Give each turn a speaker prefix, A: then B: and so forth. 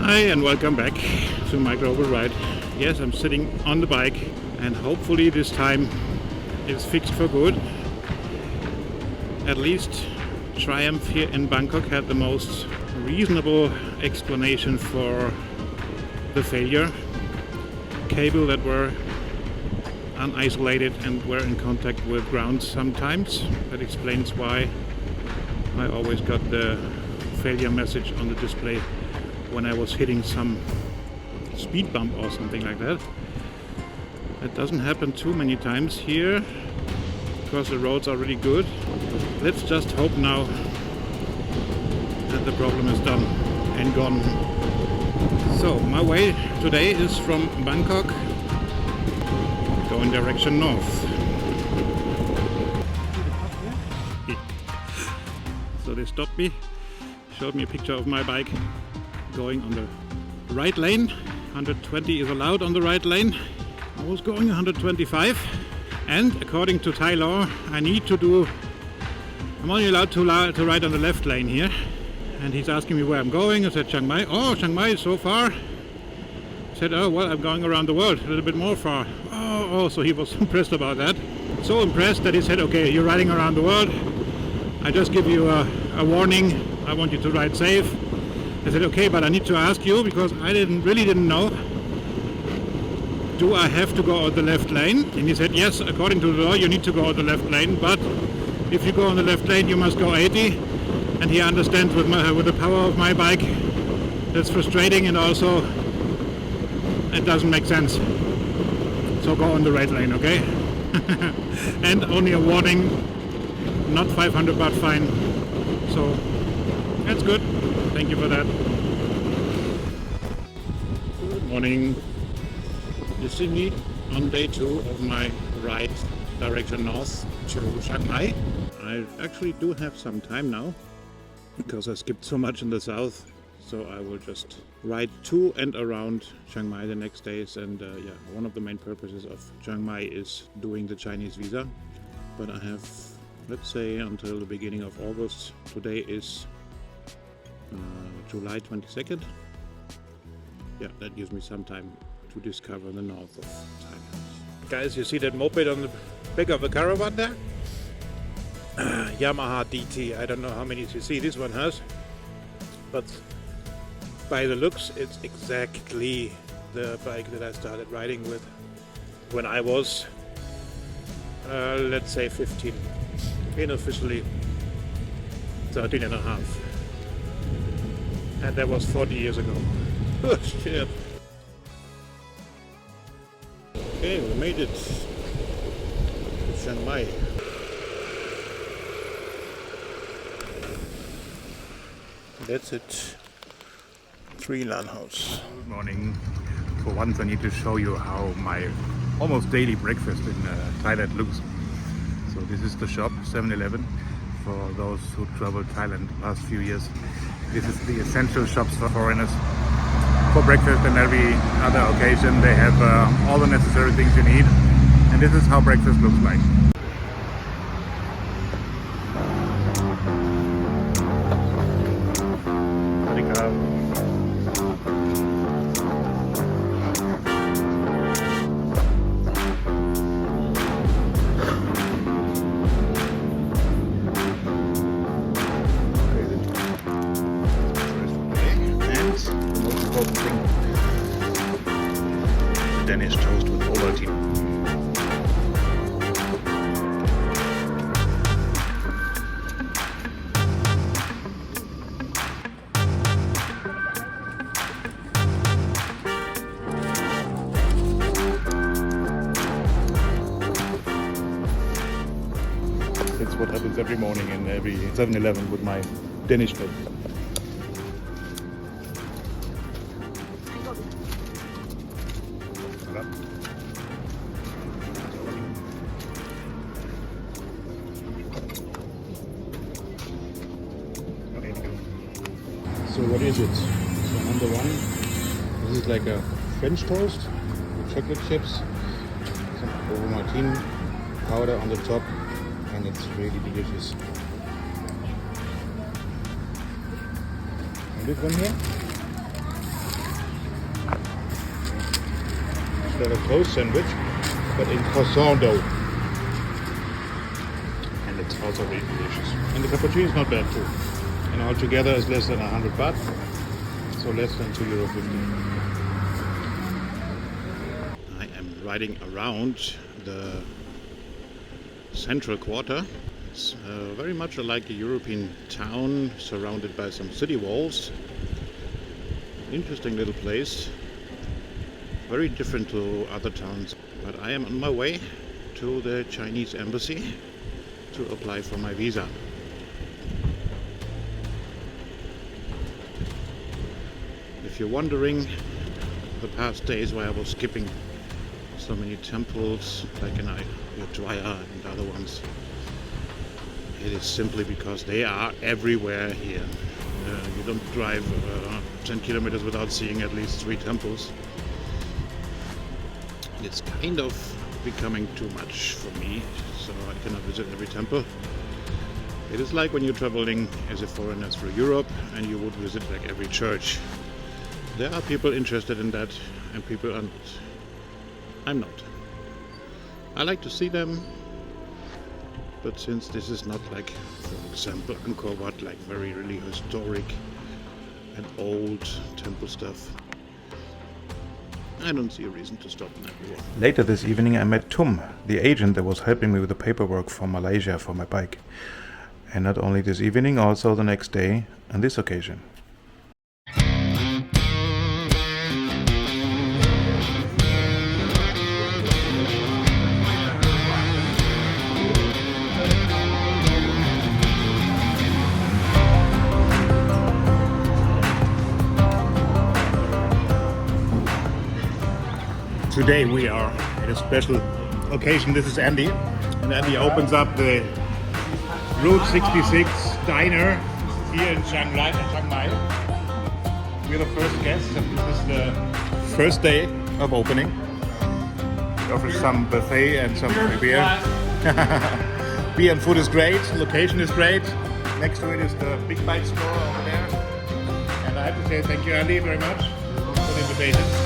A: Hi and welcome back to my global ride. Yes, I'm sitting on the bike and hopefully this time it's fixed for good. At least Triumph here in Bangkok had the most reasonable explanation for the failure. Cable that were unisolated and were in contact with ground sometimes. That explains why I always got the failure message on the display when I was hitting some speed bump or something like that. It doesn't happen too many times here because the roads are really good. Let's just hope now that the problem is done and gone. So my way today is from Bangkok going direction north. So they stopped me, showed me a picture of my bike going on the right lane. 120 is allowed on the right lane. I was going 125 and according to Thai law I'm only allowed to ride on the left lane here. And he's asking me where I'm going. I said Chiang Mai. Oh, Chiang Mai is so far. I said, oh well, I'm going around the world, a little bit more far. Oh, so he was impressed about that. So impressed that he said, okay, you're riding around the world. I just give you a warning. I want you to ride safe. I said, okay, but I need to ask you because I really didn't know. Do I have to go on the left lane? And he said, yes, according to the law, you need to go on the left lane. But if you go on the left lane, you must go 80. And he understands with the power of my bike, that's frustrating and also it doesn't make sense. So go on the right lane, okay? And only a warning, not 500 baht fine. So that's good. Thank you for that. Good morning. You see me on day 2 of my ride direction north to Chiang Mai. I actually do have some time now because I skipped so much in the south. So I will just ride to and around Chiang Mai the next days. And yeah, one of the main purposes of Chiang Mai is doing the Chinese visa. But I have, let's say, until the beginning of August. Today is July 22nd. Yeah, that gives me some time to discover the north of Thailand. Guys, you see that moped on the back of the caravan there? Yamaha DT. I don't know how many cc this one has, but by the looks it's exactly the bike that I started riding with when I was let's say 15, unofficially 13 and a half. And that was 40 years ago. Oh shit. Okay, we made it to Chiang Mai. That's it. 3 LAN house. Good morning. For once I need to show you how my almost daily breakfast in Thailand looks. So this is the shop, 7-Eleven. For those who traveled Thailand the last few years. This is the essential shops for foreigners. For breakfast and every other occasion they have all the necessary things you need. And this is how breakfast looks like. Danish toast with Ovaltine. That's what happens every morning in every 7-Eleven with my Danish toast. So what is it? So number 1, this is like a French toast with chocolate chips, some Ovaltine powder on the top, and it's really delicious. And this one here, instead of toast sandwich, but in croissant dough. And it's also really delicious. And the cappuccino is not bad too. And altogether it's less than 100 baht, so less than €2.50. I am riding around the central quarter. It's very much like a European town surrounded by some city walls. Interesting little place. Very different to other towns. But I am on my way to the Chinese embassy to apply for my visa. If you're wondering the past days why I was skipping so many temples like in Ayutthaya and other ones, it is simply because they are everywhere here. You don't drive 10 kilometers without seeing at least 3 temples. It's kind of becoming too much for me, so I cannot visit every temple. It is like when you're traveling as a foreigner through Europe and you would visit like every church. There are people interested in that and people aren't. I'm not. I like to see them, but since this is not like, for example, Angkor Wat, like very really historic and old temple stuff, I don't see a reason to stop in everywhere. Later this evening I met Tum, the agent that was helping me with the paperwork for Malaysia for my bike. And not only this evening, also the next day on this occasion. Today we are at a special occasion. This is Andy, and Andy opens up the Route 66 diner here in Chiang Mai. We're the first guests, and this is the first day of opening. He offers some buffet and some beer. Beer and food is great, location is great. Next to it is the Big Bite store over there. And I have to say thank you, Andy, very much for the invitation.